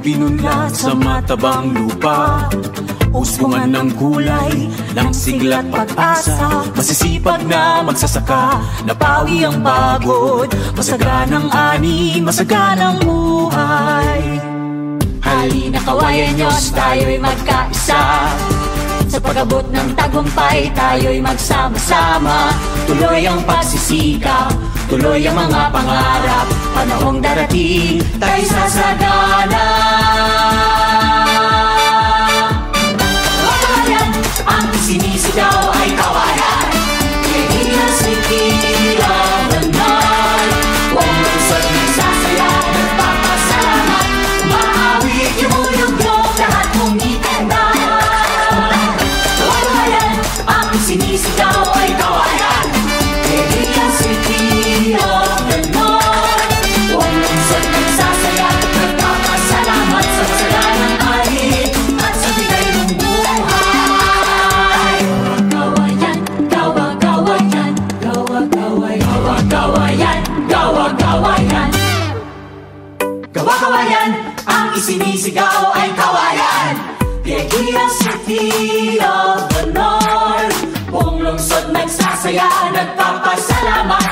binunlat sa matabang lupa. Uspungan ng kulay, ng sigla't pag-asa. Masisipag na magsasaka, napawi ang pagod. Masaganang ani, masaganang buhay. Halina kawayan Diyos, tayo'y magkaisa. Sa pag-abot ng tagumpay, tayo'y magsama-sama. Tuloy ang pagsisikap, tuloy ang mga pangarap. Panahong darating, tayo'y sasagana. Kawayan, ang sinisigaw ay kawayan. Pilipinas, Pilipinas, huwag lungsod nagsasaya, nagpapasalamat. Maawit, yumuyugyok, lahat mong itanda. Kawayan, ang sinisigaw ay kawayan. Pilipinas, Pilipinas, huwag lungsod nagsasaya, nagpapasalamat sa masaganang ahit at sa bigay ng buhay. Kawayan, kawayan, kawayan, kawayan. Kawayan, ang isinisigaw ay kawayan. Pilipinas, City of the North, buong lungsod nagsasaya, nagpapasalamat.